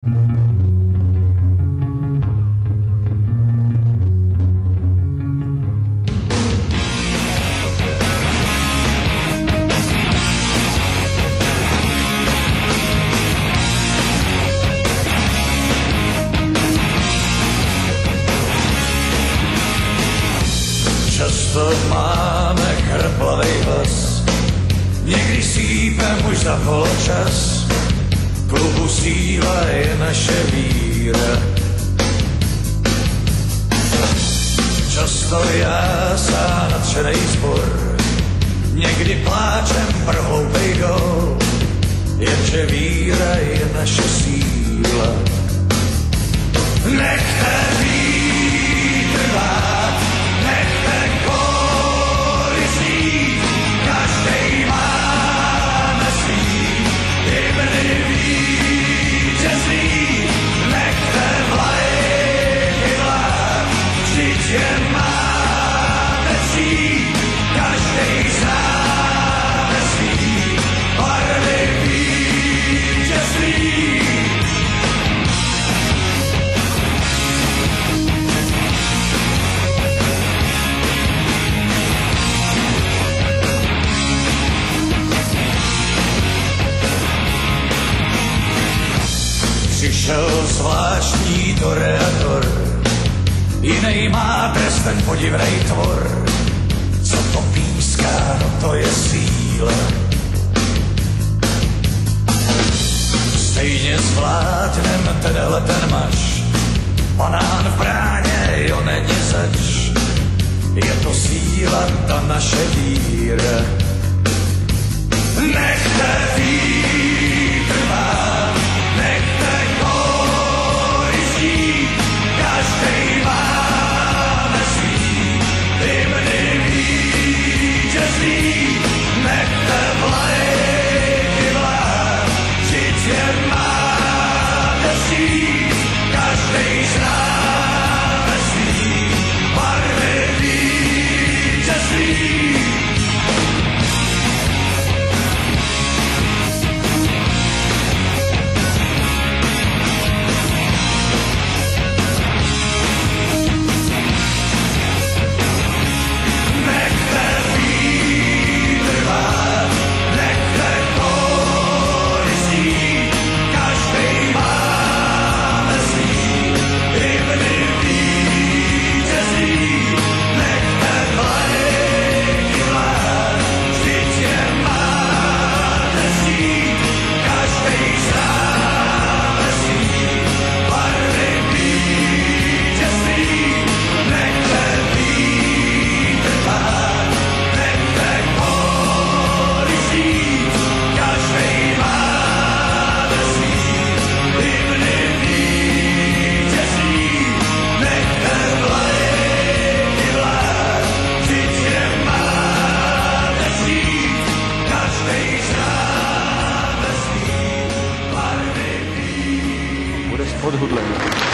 Často máme chrplavej hlas, někdy sípem už za poločas. Klubu síla je naše víra. Často jásá nadšenej zbor, někdy pláčem pro hloupej gól, jenže víra je naše síla. Nechte vítr vát, nechte kóry znít, každej máme svý hymny vítězný. Nechte vlajky vlád, vždyť je máme cít, každej známe svý barvy vítězný. Přišel zvláštní toreador, jinej má trest ten podivnej tvor. Co to píská, no to je síla. Stejně zvládnem tenhle ten maš, banán v bráně, jo není zač. Je to síla, ta naše víra. Nechte vítr vát, nechte kóry znít, každej máme svý hymny vítězný. Nechte vlajky vlád, vždyť je máte cít, každej známe svý barvy vítězný. Budeš odhodlený.